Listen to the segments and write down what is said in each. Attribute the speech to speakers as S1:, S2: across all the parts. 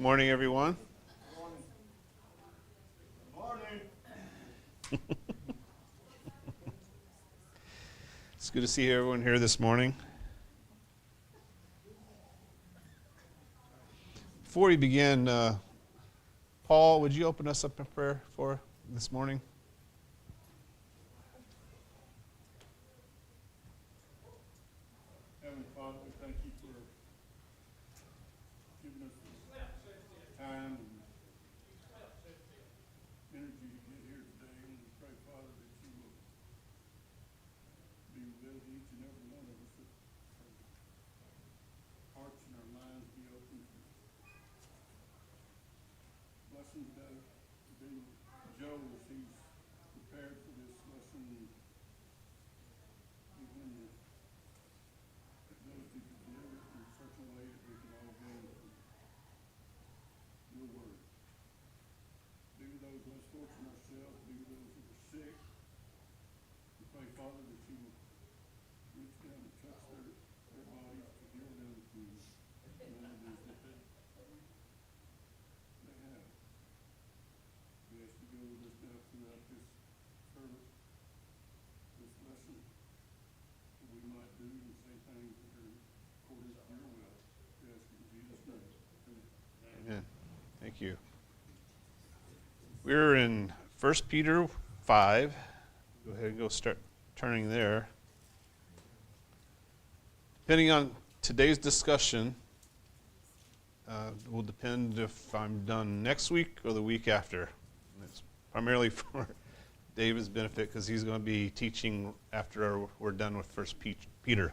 S1: morning, everyone.
S2: Morning.
S1: It's good to see everyone here this morning. Before we begin, Paul, would you open us up in prayer for this morning?
S2: Heavenly Father, we thank you for giving us this time and energy to get here today. And we pray, Father, that you will be with each and every one of us, that our hearts and our minds be open to blessing today. To be with Joe as he's prepared for this lesson, and give him the ability to deliver it in such a way that we can all gain from your word. Be with those less fortunate ourselves, be with those that are sick. We pray, Father, that you will reach down and touch their bodies to heal them from maladies that they have. We ask you to go with us now throughout this service, this lesson, that we might do and say things that are according to your will. We ask you in Jesus' name. Amen.
S1: Amen. Thank you. We're in 1 Peter 5. Go ahead and start turning there. Depending on today's discussion, will depend if I'm done next week or the week after. And it's primarily for David's benefit because he's going to be teaching after we're done with 1 Peter.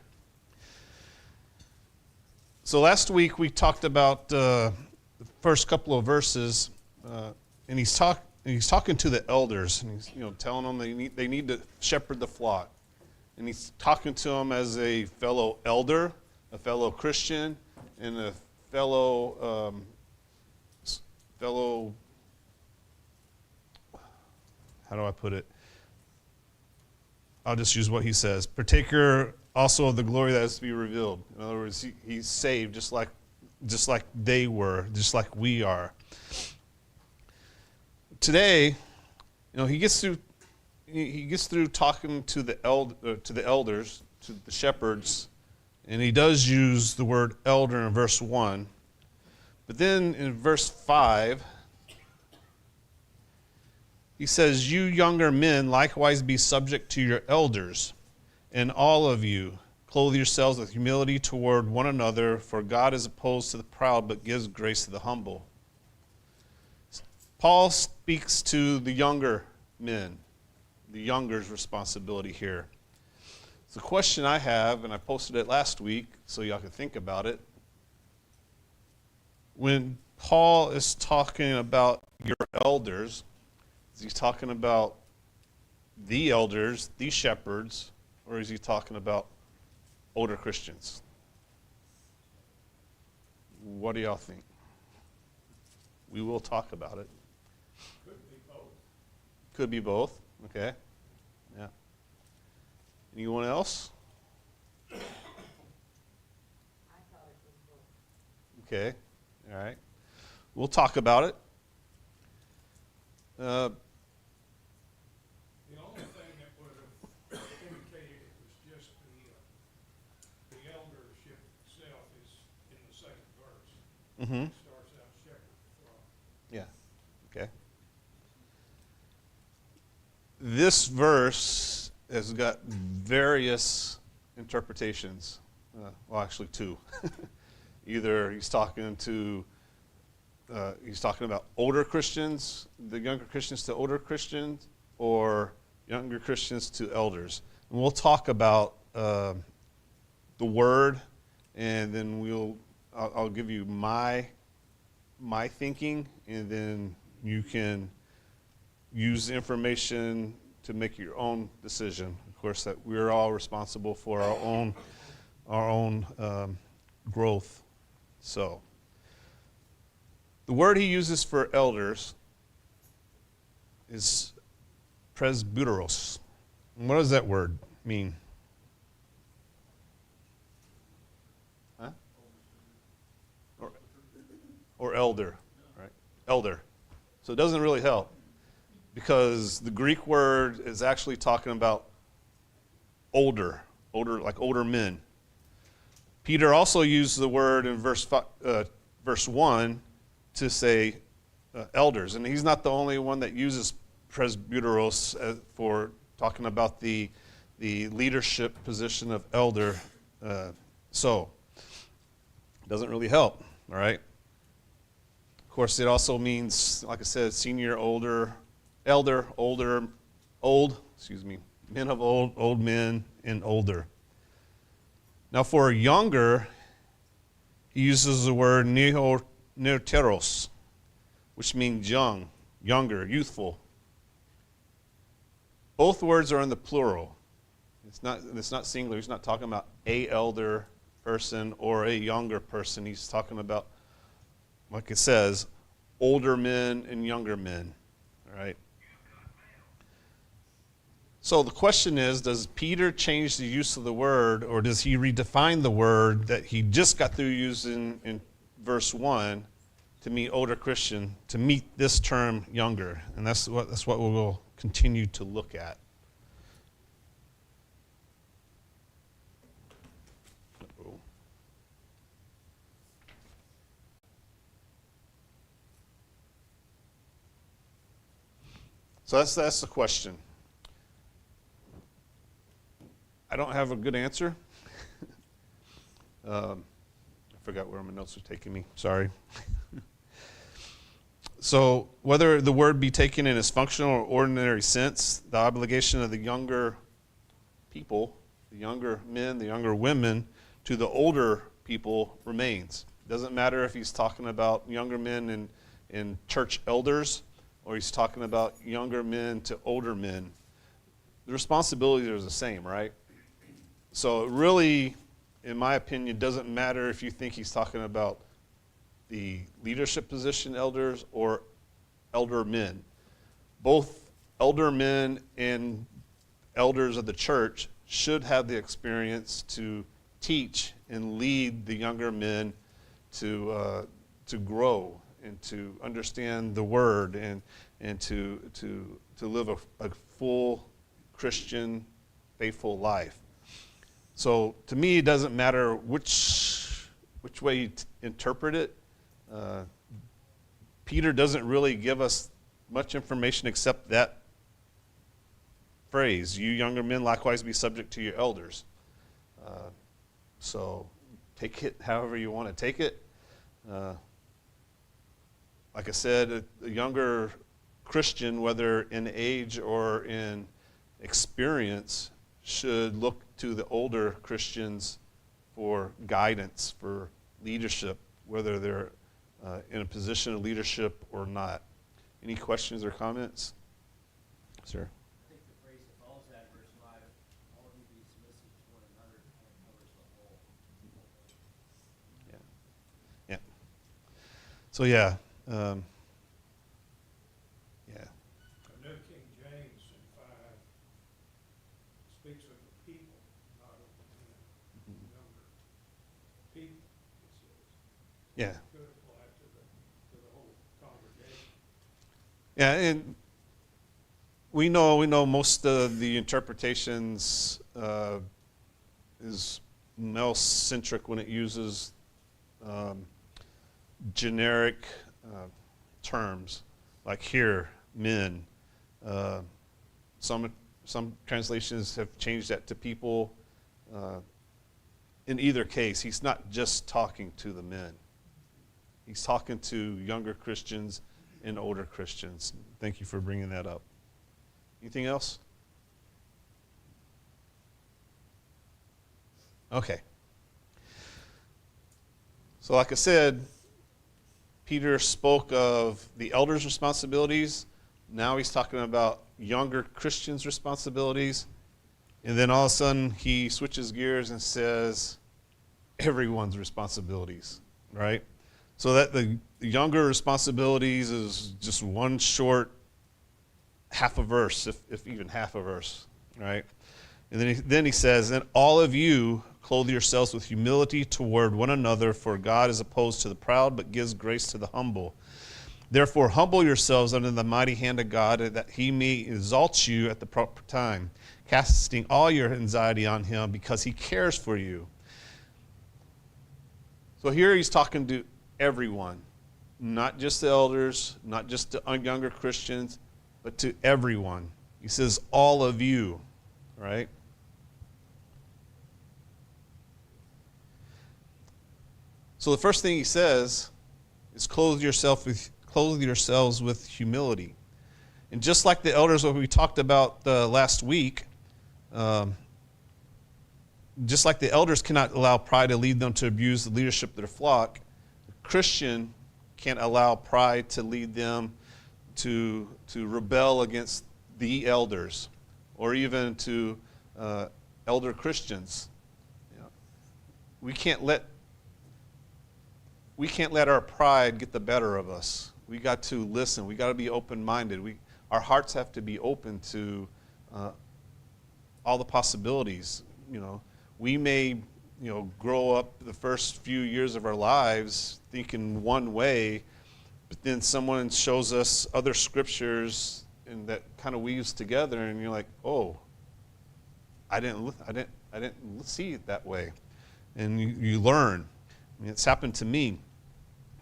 S1: So last week we talked about the first couple of verses, and he's talking to the elders, and he's telling them they need to shepherd the flock, and he's talking to them as a fellow elder, a fellow Christian, and a fellow how do I put it? I'll just use what he says. Partaker also of the glory that is to be revealed. In other words, he's saved just like they were, just like we are. Today, he gets through talking to the elders, to the shepherds, and he does use the word elder in verse 1. But then in verse 5, he says, "You younger men likewise be subject to your elders, and all of you clothe yourselves with humility toward one another, for God is opposed to the proud, but gives grace to the humble." Paul speaks to the younger men, the younger's responsibility here. It's a question I have, and I posted it last week so y'all could think about it. When Paul is talking about your elders, is he talking about the elders, the shepherds, or is he talking about older Christians? What do y'all think? We will talk about it.
S2: Could be both.
S1: Could be both. Okay. Yeah. Anyone else?
S3: I thought it was both.
S1: Okay. All right. We'll talk about it.
S2: The only thing that would have indicated it was just the eldership itself is in the second verse.
S1: Mm-hmm.
S2: It starts out shepherd the flock.
S1: Yeah. Okay. This verse has got various interpretations. Well, actually two. Either he's talking about older Christians, the younger Christians to older Christians, or younger Christians to elders. And we'll talk about the word, and then I'll give you my thinking, and then you can use the information to make your own decision. Of course, that we're all responsible for our own growth. So, the word he uses for elders is presbyteros. And what does that word mean? Huh? or elder, right? Elder. So it doesn't really help because the Greek word is actually talking about older, like older men. Peter also used the word in verse 1 to say elders, and he's not the only one that uses presbyteros for talking about the leadership position of elder. So it doesn't really help, all right? Of course, it also means, like I said, senior, older, elder, older, old, men of old men, and older. Now, for younger, he uses the word neoteros, which means young, younger, youthful. Both words are in the plural. It's not singular. He's not talking about a elder person or a younger person. He's talking about, like it says, older men and younger men. All right. So the question is, does Peter change the use of the word, or does he redefine the word that he just got through using in verse 1 to mean older Christian, to meet this term younger? And that's what we will continue to look at. So that's the question. I don't have a good answer. I forgot where my notes are taking me. Sorry. So whether the word be taken in its functional or ordinary sense, the obligation of the younger people, the younger men, the younger women, to the older people remains. It doesn't matter if he's talking about younger men and church elders, or he's talking about younger men to older men. The responsibilities are the same, right? So it really, in my opinion, doesn't matter if you think he's talking about the leadership position elders or elder men. Both elder men and elders of the church should have the experience to teach and lead the younger men to grow and to understand the word and to live a full Christian, faithful life. So to me, it doesn't matter which way you interpret it. Peter doesn't really give us much information except that phrase, you younger men likewise be subject to your elders. So take it however you want to take it. Like I said, a younger Christian, whether in age or in experience, should look to the older Christians for guidance, for leadership, whether they're in a position of leadership or not. Any questions or comments? Sir?
S4: I think the phrase that follows that, verse 5, all of you be submissive to one another, kind of covers the whole.
S1: Yeah. So yeah.
S2: I know King James in 5 speaks of the people, not of the younger people, it says.
S1: Yeah.
S2: Could apply to the whole congregation.
S1: Yeah, and we know most of the interpretations is male-centric when it uses generic terms, like here, men. Some translations have changed that to people. In either case, he's not just talking to the men. He's talking to younger Christians and older Christians. Thank you for bringing that up. Anything else? Okay. So like I said, Peter spoke of the elders' responsibilities. Now he's talking about younger Christians' responsibilities. And then all of a sudden he switches gears and says everyone's responsibilities, right? So that the younger responsibilities is just one short half a verse, if even half a verse, right? And then he says, and all of you, clothe yourselves with humility toward one another, for God is opposed to the proud, but gives grace to the humble. Therefore, humble yourselves under the mighty hand of God, that he may exalt you at the proper time, casting all your anxiety on him, because he cares for you. So here he's talking to everyone, not just the elders, not just the younger Christians, but to everyone. He says, all of you, right? So the first thing he says is clothe yourselves with humility. And just like the elders, what we talked about last week, just like the elders cannot allow pride to lead them to abuse the leadership of their flock, a Christian can't allow pride to lead them to rebel against the elders, or even to elder Christians. You know, we can't let our pride get the better of us. We got to listen. We got to be open-minded. Our hearts have to be open to all the possibilities. You know, we may, grow up the first few years of our lives thinking one way, but then someone shows us other scriptures and that kind of weaves together, and you're like, oh, I didn't see it that way, and you learn. I mean, it's happened to me,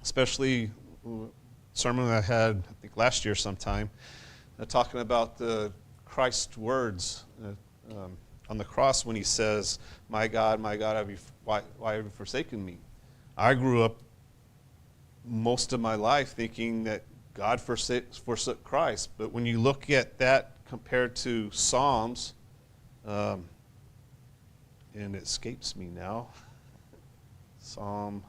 S1: especially a sermon I had, I think last year sometime, talking about the Christ's words on the cross when he says, my God, why have you forsaken me? I grew up most of my life thinking that God forsook Christ. But when you look at that compared to Psalms, and it escapes me now, Psalm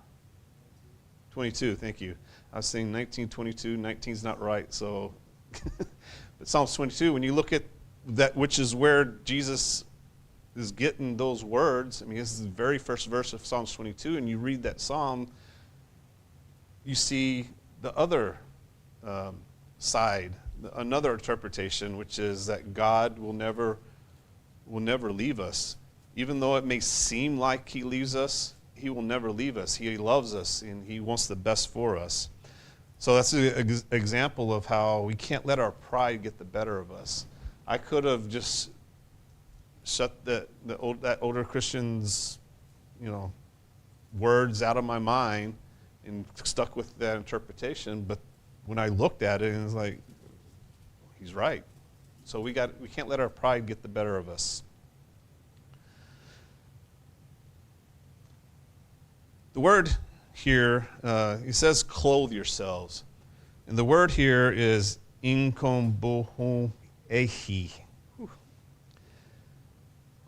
S1: 22, thank you. I was saying 1922, 19's not right, so. But Psalms 22, when you look at that, which is where Jesus is getting those words, I mean, this is the very first verse of Psalms 22, and you read that psalm, you see the other side, another interpretation, which is that God will never leave us. Even though it may seem like he leaves us, he will never leave us. He loves us, and he wants the best for us. So that's an example of how we can't let our pride get the better of us. I could have just shut that older Christian's, words out of my mind and stuck with that interpretation. But when I looked at it, it was like, he's right. So we can't let our pride get the better of us. The word here, he says, clothe yourselves. And the word here is inkombohoehi.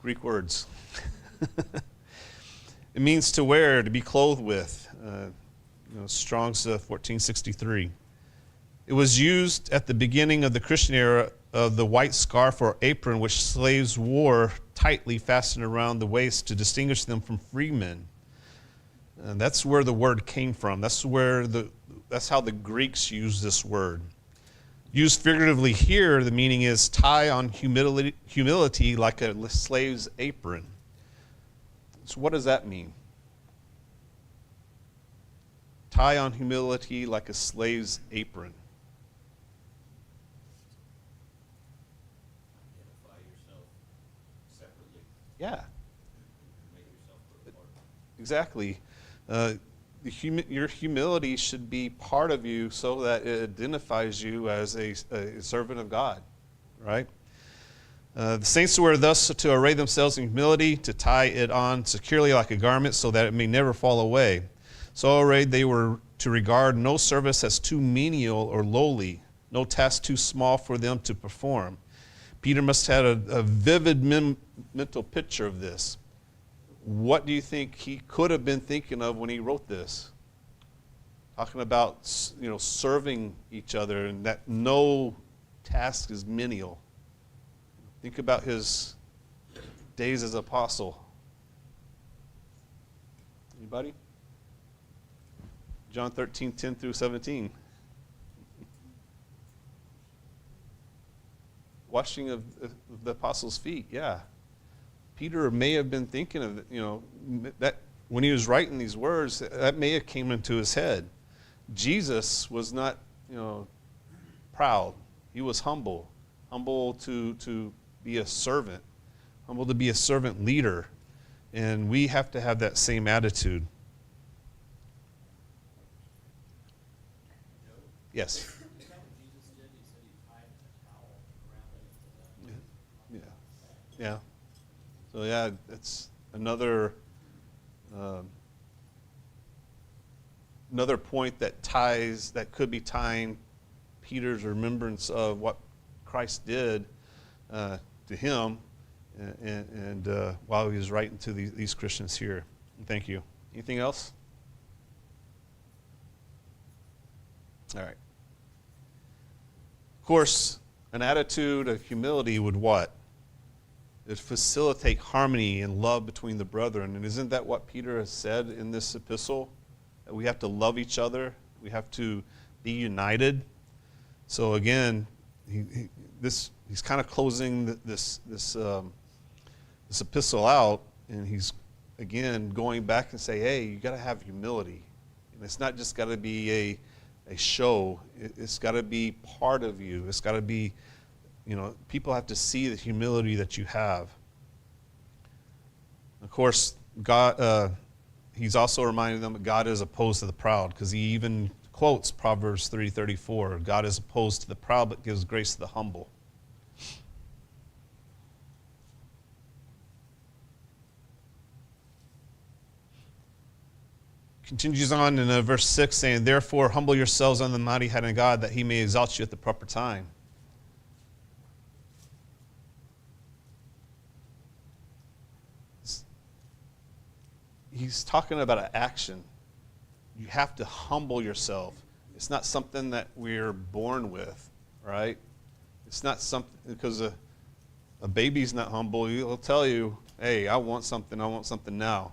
S1: Greek words. It means to wear, to be clothed with. Strong's 1463. It was used at the beginning of the Christian era of the white scarf or apron which slaves wore tightly fastened around the waist to distinguish them from freemen. And that's where the word came from. That's how the Greeks used this word. Used figuratively here, the meaning is tie on humility like a slave's apron. So what does that mean? Tie on humility like a slave's apron.
S5: Identify yourself separately.
S1: Yeah,
S5: Make yourself put apart.
S1: exactly. Your humility should be part of you so that it identifies you as a servant of God, right? The saints were thus to array themselves in humility, to tie it on securely like a garment so that it may never fall away. So arrayed they were to regard no service as too menial or lowly, no task too small for them to perform. Peter must have had a vivid mental picture of this. What do you think he could have been thinking of when he wrote this? Talking about, serving each other and that no task is menial. Think about his days as apostle. Anybody? John 13:10 through 17. Washing of the apostles' feet, yeah. Peter may have been thinking of, that when he was writing these words, that may have came into his head. Jesus was not, proud. He was humble to be a servant, humble to be a servant leader. And we have to have that same attitude. Yes.
S4: Is that what Jesus did? He said he tied a towel around it.
S1: Yeah. So yeah, it's another point that could be tying Peter's remembrance of what Christ did to him, and while he was writing to these Christians here. Thank you. Anything else? All right. Of course, an attitude of humility would what? It facilitate harmony and love between the brethren. And isn't that what Peter has said in this epistle? That we have to love each other. We have to be united. So again, he's kind of closing this epistle out, and he's again going back and say, hey, you got to have humility. And it's not just got to be a show. It's got to be part of you. It's got to be, people have to see the humility that you have. Of course, God, he's also reminding them that God is opposed to the proud, because he even quotes Proverbs 3:34. God is opposed to the proud, but gives grace to the humble. Continues on in verse 6, saying, therefore, humble yourselves under the mighty hand of God, that he may exalt you at the proper time. He's talking about an action. You have to humble yourself. It's not something that we're born with, right? It's not something, because a baby's not humble. He'll tell you, hey, I want something now, all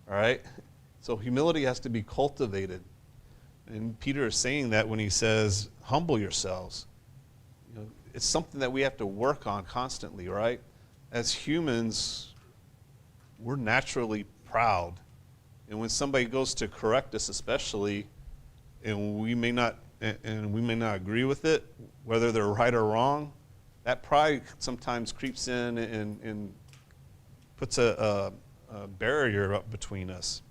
S1: right? So humility has to be cultivated. And Peter is saying that when he says, humble yourselves. It's something that we have to work on constantly, right? As humans, we're naturally proud. And when somebody goes to correct us especially, and we may not agree with it, whether they're right or wrong, that pride sometimes creeps in and puts a barrier up between us.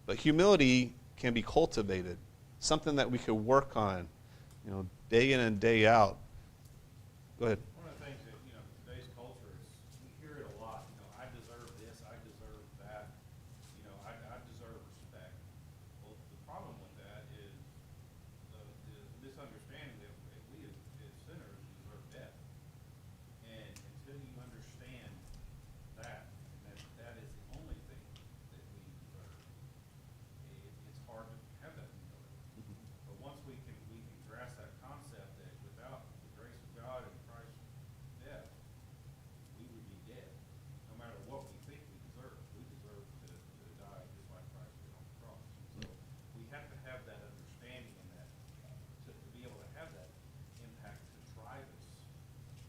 S1: But humility can be cultivated, something that we could work on, day in and day out. Go ahead.
S6: One of the things that, today's culture is, we hear it a lot, I deserve this, I deserve that, I deserve respect. Well, the problem with that is the misunderstanding that we as sinners deserve death. And until you understand that is the only thing that we deserve, it's hard to have that humility. But once we can grasp that concept that without the grace of God and Christ's death, we would be dead. No matter what we think we deserve to die just like Christ did on the cross. So we have to have that understanding and that to be able to have that impact to drive us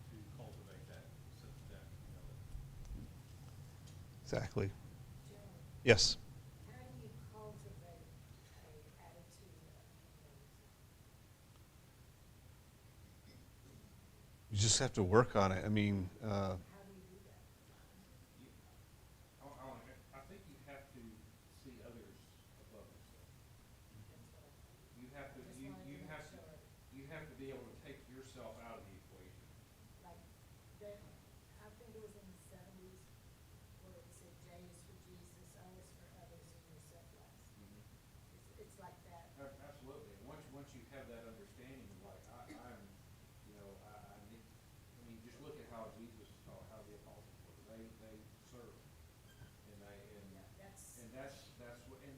S6: to cultivate that humility.
S1: Exactly.
S3: Joe,
S1: Yes.
S3: how do you cultivate a attitude of humility?
S1: You just have to work on it. I mean,
S3: How do you do that?
S6: I think you have to see others above yourself.
S3: That's what I thought.
S6: You have to,
S3: Just
S6: you,
S3: wanted to
S6: you
S3: make
S6: have to,
S3: sure.
S6: you have to be able to take yourself out of the equation.
S3: Like, that, I think it was in the 70s where it said J is for Jesus, O is for others, and yourself last. It's like that.
S6: Absolutely. And once you have that understanding of like, I'm, I need, just look at how Jesus taught, how the apostles were. They served. And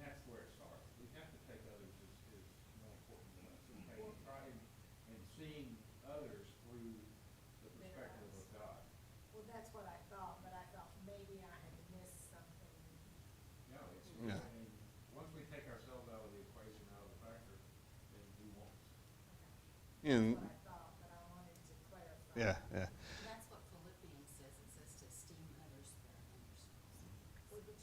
S6: that's where it starts. We have to take others is more important than us. And try and seeing others through the perspective of God.
S3: Well, that's what I thought, but I thought maybe I had missed something.
S6: No, it's,
S1: Yeah.
S6: and once we take ourselves out of the equation, out of the factor, then we won't.
S1: and,
S3: That's what I thought, but I wanted to clarify.
S1: yeah.
S7: That's what Philippians says. It says to esteem others better than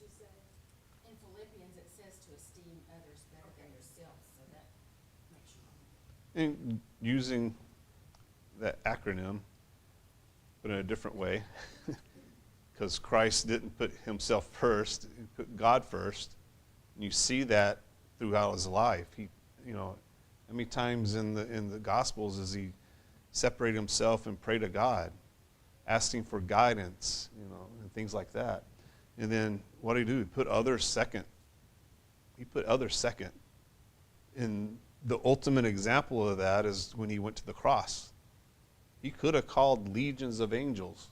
S3: you say?
S7: In Philippians, it says to esteem others better than yourself, so that makes you.
S1: And using that acronym, but in a different way, because Christ didn't put himself first, he put God first. And you see that throughout his life. He, how many times in the Gospels does he separate himself and pray to God, asking for guidance, and things like that. And then what did he do? He put others second. He put others second. And the ultimate example of that is when he went to the cross. He could have called legions of angels.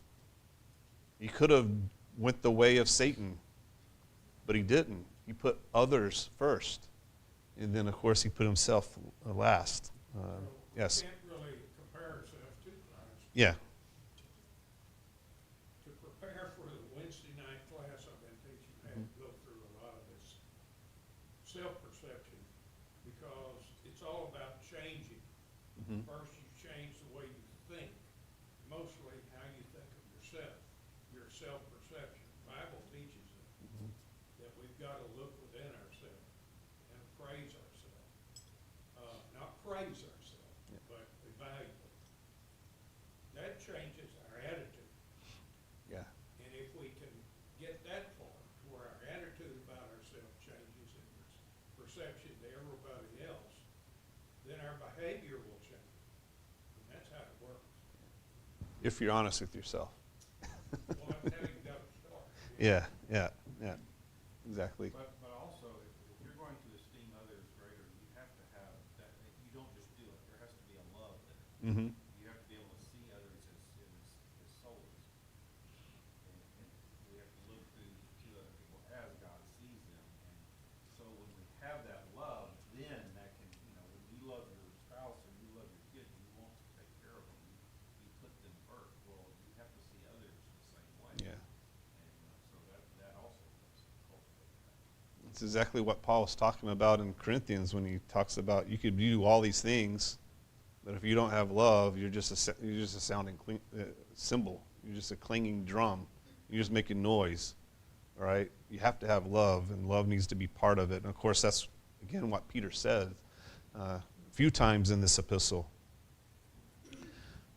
S1: He could have went the way of Satan, but he didn't. He put others first. And then, of course, he put himself last. Yes.
S2: We can't really compare ourselves to Christ.
S1: Yeah.
S2: To prepare for the Wednesday night class I've been teaching, I had to go through a lot of this self-perception, because it's all about changing.
S1: Mhm.
S2: First, you change the way you think, mostly how you think of yourself, your self-perception. The Bible teaches that we've got to look within ourselves and appraise ourselves. Not praise ourselves,
S1: Yeah.
S2: but evaluate. That changes our attitude.
S1: Yeah.
S2: And if we can get that far, to where our attitude about ourselves changes and perception to everybody else, then our behavior will change. And that's how it works.
S1: If you're honest with yourself.
S2: Well, that's how you got to start.
S1: Yeah. Exactly.
S6: But also, if you're going to esteem others greater, you have to have that, you don't just do it, there has to be a love there.
S1: Mm-hmm.
S6: You have to be able to see others as souls. And we have to look to other people as God sees them. And so when we have that love, then that can, when you love your spouse or you love your kids, you want to take care of them. You put them first. Well, you have to see others the same way.
S1: Yeah.
S6: And so that also helps cultivate that.
S1: It's exactly what Paul was talking about in Corinthians when he talks about you could do all these things, but if you don't have love, you're just a sounding cymbal. You're just a clanging drum. You're just making noise. All right? You have to have love, and love needs to be part of it. And of course, that's again what Peter said a few times in this epistle.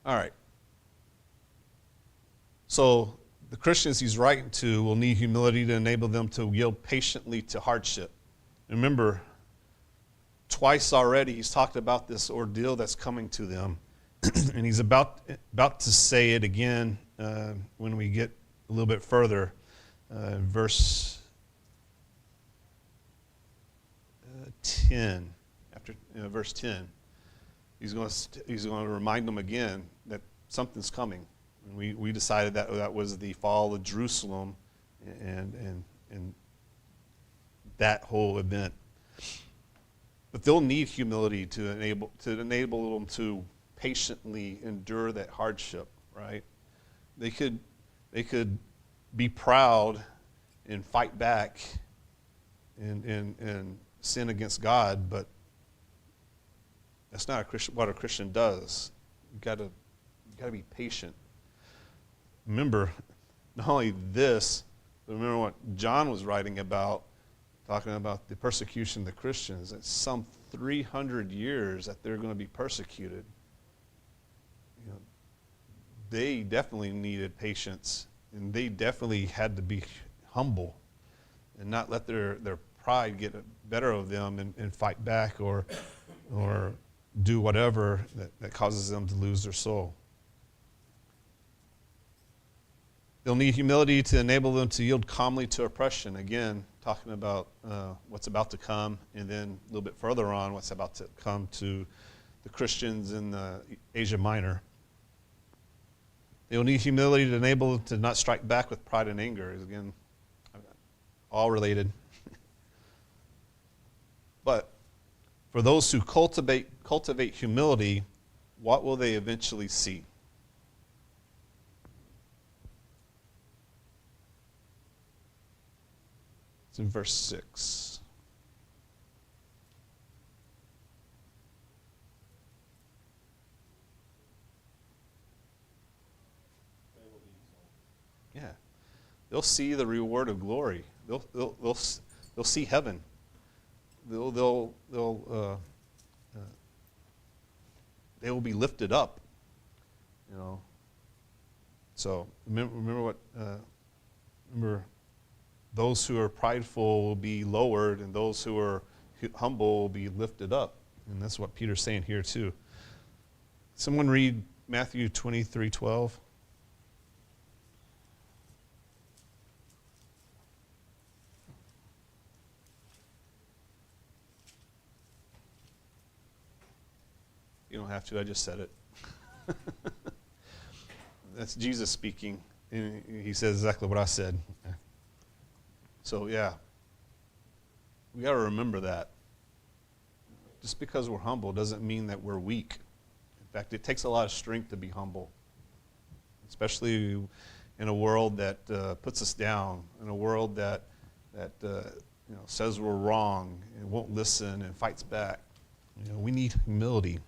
S1: All right. So the Christians he's writing to will need humility to enable them to yield patiently to hardship. Remember, twice already he's talked about this ordeal that's coming to them. And he's about to say it again when we get a little bit further. Verse 10. After verse 10, he's going to remind them again that something's coming. And we decided that was the fall of Jerusalem and that whole event. But they'll need humility to enable them to patiently endure that hardship, right? They could be proud and fight back and sin against God, but that's not what a Christian does. You got to be patient. Remember, not only this, but remember what John was writing about, talking about the persecution of the Christians. It's some 300 years that they're going to be persecuted. They definitely needed patience, and they definitely had to be humble and not let their pride get better of them and fight back or do whatever that causes them to lose their soul. They'll need humility to enable them to yield calmly to oppression. Again, talking about what's about to come, and then a little bit further on, what's about to come to the Christians in Asia Minor. They'll need humility to enable them to not strike back with pride and anger. Again, all related. But for those who cultivate humility, what will they eventually see? It's in verse 6.
S6: They will be exalted.
S1: Yeah. They'll see the reward of glory. They'll see heaven. They will be lifted up. So remember those who are prideful will be lowered, and those who are humble will be lifted up. And that's what Peter's saying here too. Someone read Matthew 23:12. You don't have to, I just said it. That's Jesus speaking. And he says exactly what I said. So, yeah. We got to remember that. Just because we're humble doesn't mean that we're weak. In fact, it takes a lot of strength to be humble, especially in a world that puts us down, in a world that says we're wrong and won't listen and fights back. We need humility.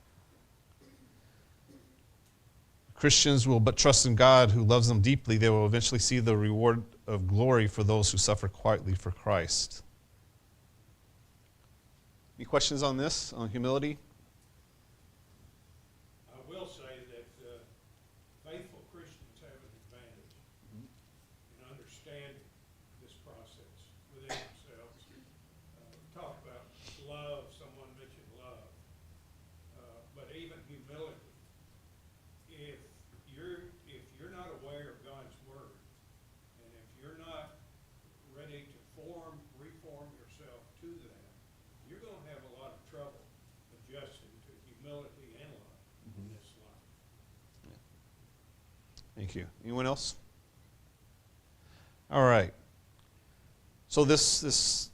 S1: Christians will but trust in God who loves them deeply. They will eventually see the reward of glory for those who suffer quietly for Christ. Any questions on this, on humility?
S2: I will say that faithful Christians have an advantage in understanding this process within themselves. Talk about love, someone mentioned love, but even humility. If you're not aware of God's word, and if you're not ready to reform yourself to that, you're going to have a lot of trouble adjusting to humility and love in this life.
S1: Thank you. Anyone else? All right. So this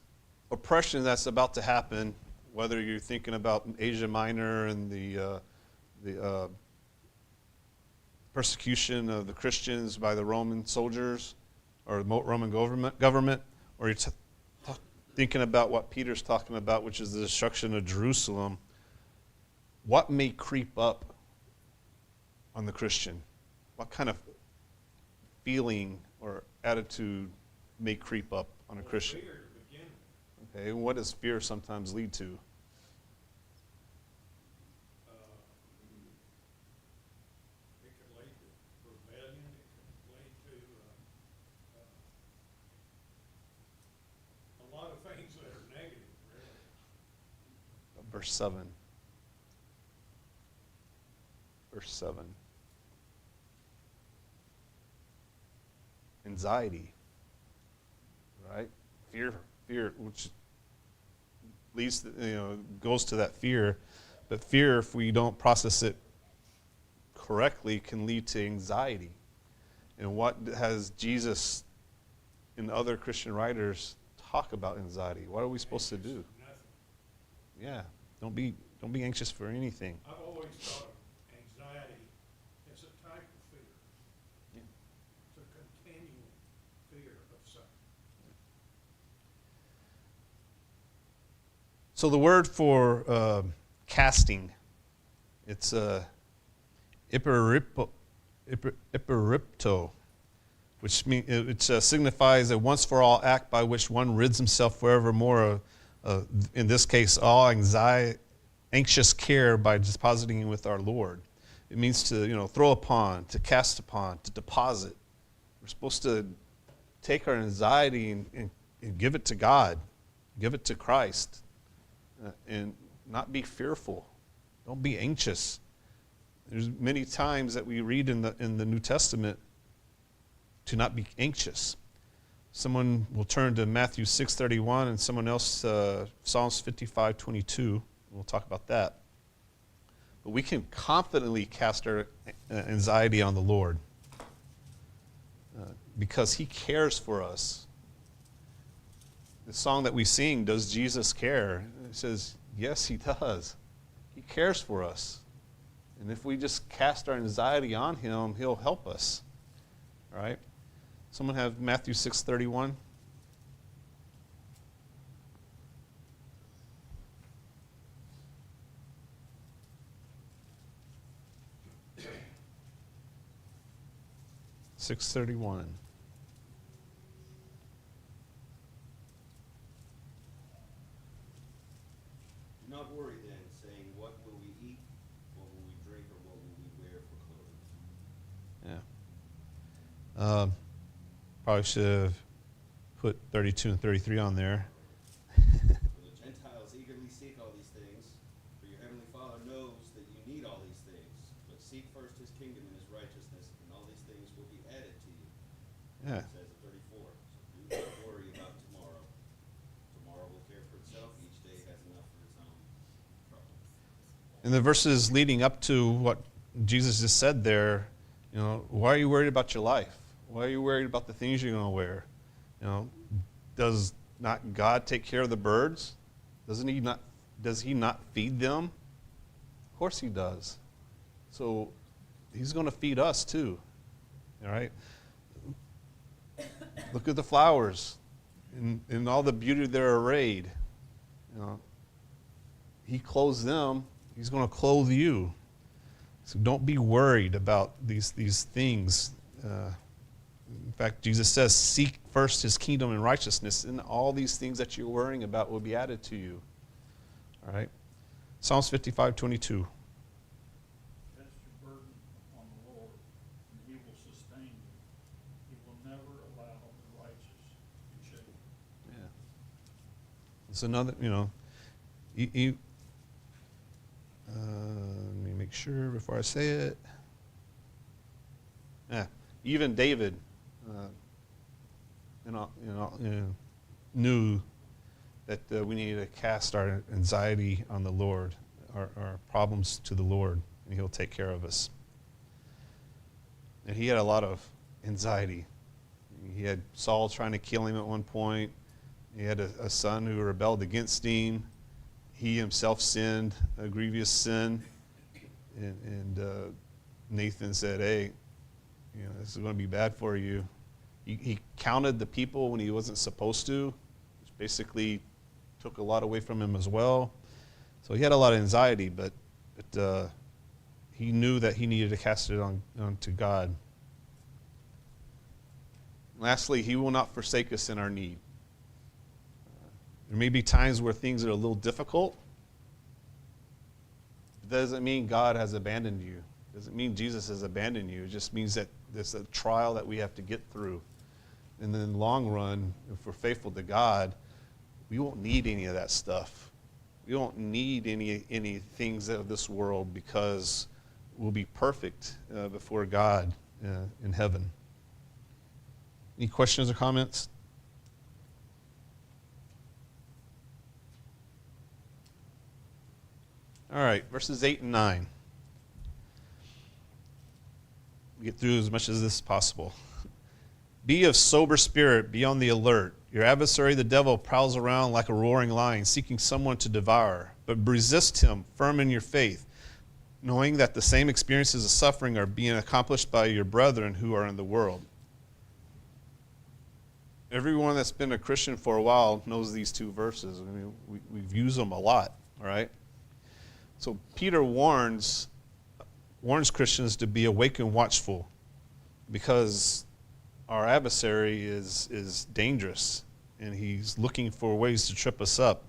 S1: oppression that's about to happen, whether you're thinking about Asia Minor and the persecution of the Christians by the Roman soldiers or Roman government, or you're thinking about what Peter's talking about, which is the destruction of Jerusalem, what may creep up on the Christian? What kind of feeling or attitude may creep up on a Christian?
S2: Fear to begin with.
S1: Okay, and what does fear sometimes lead to?
S2: It could lead to rebellion. It could lead to a lot of things that are negative, really.
S1: Verse 7. Verse 7. Anxiety. Right? Fear, which leads to, goes to that fear. But fear, if we don't process it correctly, can lead to anxiety. And what has Jesus and other Christian writers talk about anxiety? What are we supposed to do?
S2: Nothing.
S1: Yeah, don't be anxious for anything.
S2: I've always thought of anxiety as a type of fear.
S1: Yeah.
S2: It's a continual fear of something.
S1: So the word for casting, it's ipiripto, which signifies a once-for-all act by which one rids himself forevermore in this case, all anxious care by depositing with our Lord. It means to throw upon, to cast upon, to deposit. We're supposed to take our anxiety and give it to God, give it to Christ, and not be fearful. Don't be anxious. There's many times that we read in the New Testament to not be anxious. Someone will turn to Matthew 6:31, and someone else Psalms 55:22. We'll talk about that. But we can confidently cast our anxiety on the Lord because He cares for us. The song that we sing, "Does Jesus care?" It says, yes, He does. He cares for us. And if we just cast our anxiety on Him, He'll help us. All right? Someone have Matthew 6:31?
S5: worry then, saying, what will we eat, what will we drink, or what will we wear for clothing?
S1: Yeah. Probably should have put 32 and 33 on there.
S5: For the Gentiles eagerly seek all these things, for your heavenly Father knows that you need all these things. But seek first his kingdom and his righteousness, and all these things will be added to you.
S1: Yeah.
S5: It says in 34, so do not worry about tomorrow. Tomorrow will care for itself. Each day has enough for its own trouble.
S1: In the verses leading up to what Jesus just said there, why are you worried about your life? Why are you worried about the things you're going to wear? Does not God take care of the birds? Does he not feed them? Of course he does. So he's going to feed us too. All right? Look at the flowers in all the beauty they're arrayed. He clothes them. He's going to clothe you. So don't be worried about these things. In fact, Jesus says, seek first his kingdom and righteousness, and all these things that you're worrying about will be added to you. All right? Psalms 55:22.
S2: Cast your burden upon the Lord, and he will sustain you. He will never allow the righteous to be shaken.
S1: Yeah. It's another, let me make sure before I say it. Yeah, even David, knew that we needed to cast our anxiety on the Lord, our problems to the Lord, and he'll take care of us. And he had a lot of anxiety. He had Saul trying to kill him at one point. He had a son who rebelled against him. He himself sinned, a grievous sin. And Nathan said, hey, this is going to be bad for you. He counted the people when he wasn't supposed to, which basically took a lot away from him as well. So he had a lot of anxiety, but he knew that he needed to cast it on to God. Lastly, he will not forsake us in our need. There may be times where things are a little difficult. It doesn't mean God has abandoned you. It doesn't mean Jesus has abandoned you. It just means that there's a trial that we have to get through. And then in the long run, if we're faithful to God, we won't need any of that stuff. We won't need any things of this world because we'll be perfect before God in heaven. Any questions or comments? All right, verses 8 and 9. We get through as much as this is possible. Be of sober spirit, be on the alert. Your adversary, the devil, prowls around like a roaring lion, seeking someone to devour. But resist him, firm in your faith, knowing that the same experiences of suffering are being accomplished by your brethren who are in the world. Everyone that's been a Christian for a while knows these two verses. I mean, we've used them a lot, all right? So Peter warns Christians to be awake and watchful because our adversary is dangerous and he's looking for ways to trip us up.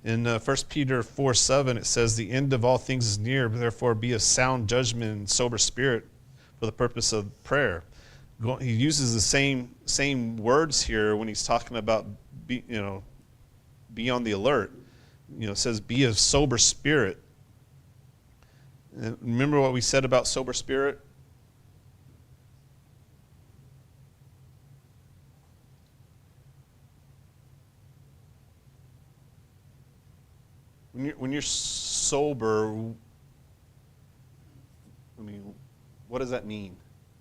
S1: In 1 Peter 4:7, it says, the end of all things is near, therefore be of sound judgment and sober spirit for the purpose of prayer. He uses the same words here when he's talking about be on the alert. It says be of sober spirit. And remember what we said about sober spirit? When you're sober, I mean, what does that mean?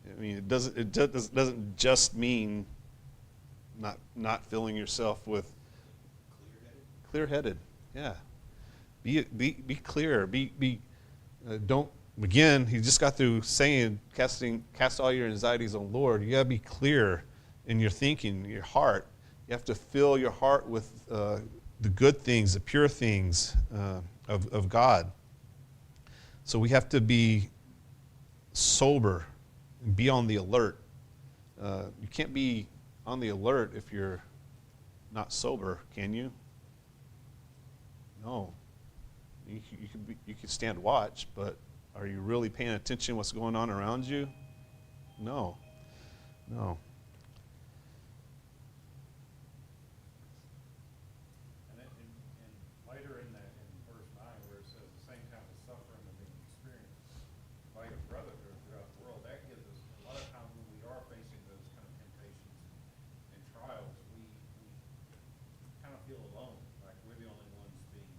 S1: I mean, it doesn't just mean not filling yourself with clear-headed. Yeah, be clear. Don't. Again, he just got through saying cast all your anxieties on the Lord. You gotta be clear in your thinking, your heart. You have to fill your heart with the good things, the pure things of God. So we have to be sober and be on the alert. You can't be on the alert if you're not sober, can you? No. You could stand watch, but are you really paying attention to what's going on around you? No. No.
S6: And later in verse 9, where it says the same kind of suffering are being experienced by your brotherhood throughout the world, that gives us a lot of times when we are facing those kind of temptations and trials, we kind of feel alone, like we're the only ones being,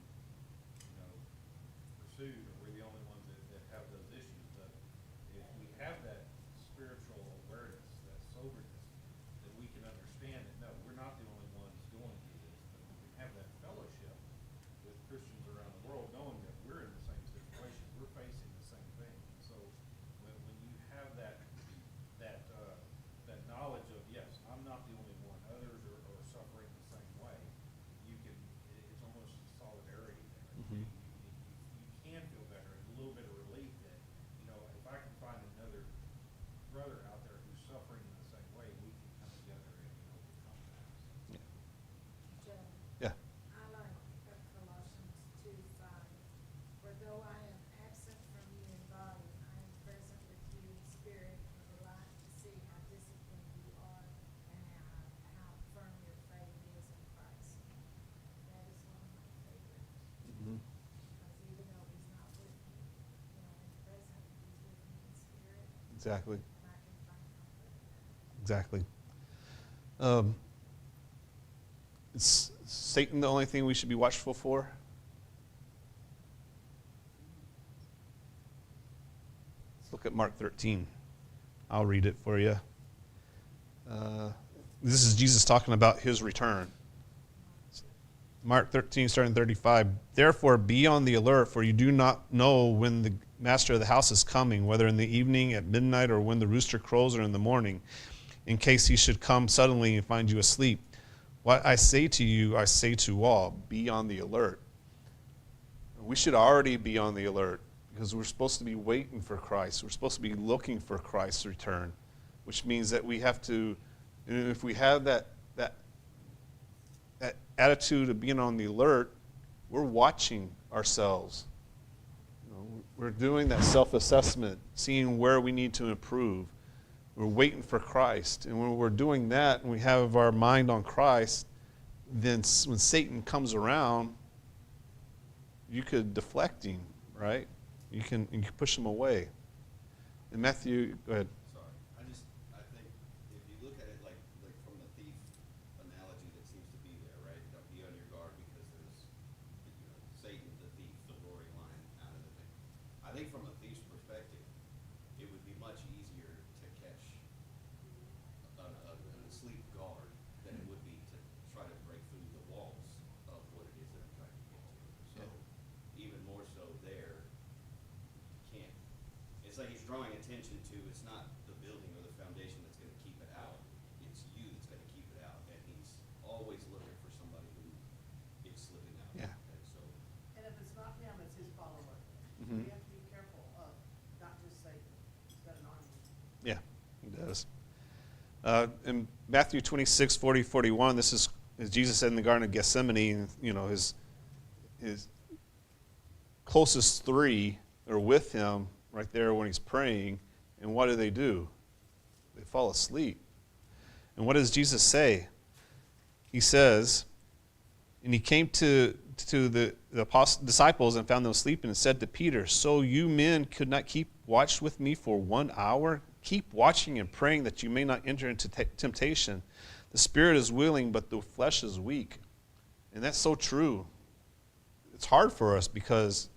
S6: pursued, or we're the only ones that have those issues. But if we have that spiritual awareness, that soberness, that we can understand that no, we're not the only ones going through this, but we can have that fellowship with Christians around the world, knowing that we're in the same situation, we're facing the same thing. And so when you have that knowledge of, yes, I'm not the only one, others are suffering the same way, it's almost a solidarity there.
S1: Mhm.
S6: You can feel better, and a little bit of relief that, if I can find another brother out there who's suffering in the same way, we can come together and overcome that.
S3: Joe,
S1: Yeah.
S3: I like Colossians 2:5. For though I am absent from you in body, I am present with you in spirit, and delight to see how disciplined you are and how firm your faith is in Christ. That is one of my favorites.
S1: Mhm.
S3: Because even though he's not with me, in present, he's with me in spirit,
S1: Exactly.
S3: and I can find comfort in that.
S1: Exactly. Is Satan the only thing we should be watchful for? Let's look at Mark 13. I'll read it for you. This is Jesus talking about his return. Mark 13, starting 35. Therefore, be on the alert, for you do not know when the master of the house is coming, whether in the evening, at midnight, or when the rooster crows, or in the morning, in case he should come suddenly and find you asleep. What I say to you, I say to all, be on the alert. We should already be on the alert because we're supposed to be waiting for Christ. We're supposed to be looking for Christ's return, which means that we have to, if we have that attitude of being on the alert, we're watching ourselves. We're doing that self-assessment, seeing where we need to improve. We're waiting for Christ. And when we're doing that and we have our mind on Christ, then when Satan comes around, you could deflect him, right? You can push him away. And Matthew, go ahead.
S5: Sorry, I think if you look at it like from the thief analogy that seems to be there, right? Don't be on your guard because there's, Satan, the thief, the roaring lion out of the thing. I think from a thief's perspective, it would be much easier to catch an asleep guard than it would be to try to break through the walls of what it is that I'm trying to get to. So even more so there, you can't. It's like he's drawing attention to, it's not the building or the foundation that's going to keep it out. It's you that's going to keep it out. And he's always looking for somebody who is slipping out.
S1: Yeah.
S5: And so,
S8: And if it's not him, it's his follower.
S1: Mhm.
S8: We have to be careful of not just Satan. He's got an army.
S1: Yeah, he does. In Matthew 26, 40, 41, this is as Jesus said in the Garden of Gethsemane, his closest three are with him right there when he's praying. And what do? They fall asleep. And what does Jesus say? He says, and he came to the disciples and found them sleeping and said to Peter, so you men could not keep watch with me for 1 hour? Keep watching and praying that you may not enter into temptation. The spirit is willing, but the flesh is weak. And that's so true. It's hard for us because,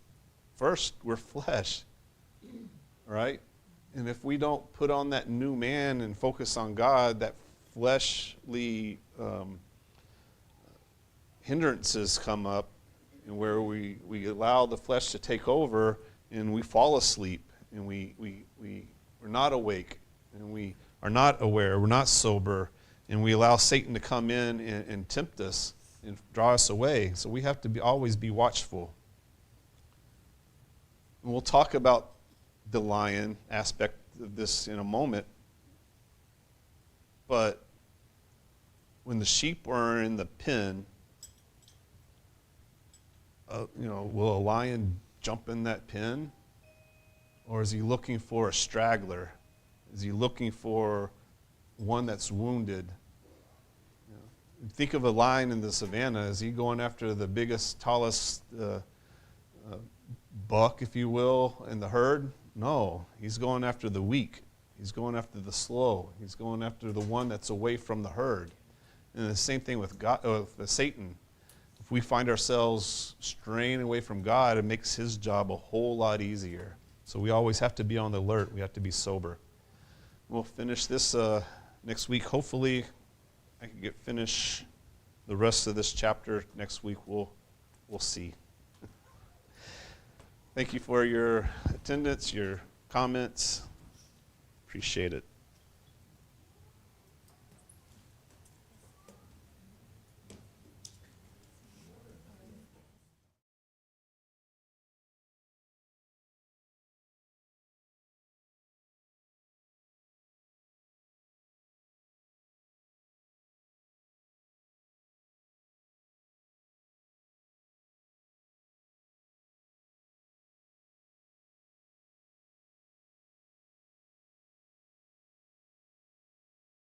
S1: first, we're flesh, right? And if we don't put on that new man and focus on God, that fleshly hindrances come up, and where we allow the flesh to take over, and we fall asleep, and we're not awake, and we are not aware, we're not sober, and we allow Satan to come in and tempt us and draw us away. So we have to always be watchful. And we'll talk about the lion aspect of this in a moment. But when the sheep are in the pen, will a lion jump in that pen? Or is he looking for a straggler? Is he looking for one that's wounded? Think of a lion in the savannah. Is he going after the biggest, tallest buck, if you will, in the herd? No, he's going after the weak. He's going after the slow. He's going after the one that's away from the herd. And the same thing with God, with Satan. If we find ourselves straying away from God, it makes his job a whole lot easier. So we always have to be on the alert. We have to be sober. We'll finish this next week. Hopefully, I can finish the rest of this chapter next week. We'll see. Thank you for your attendance, your comments. Appreciate it.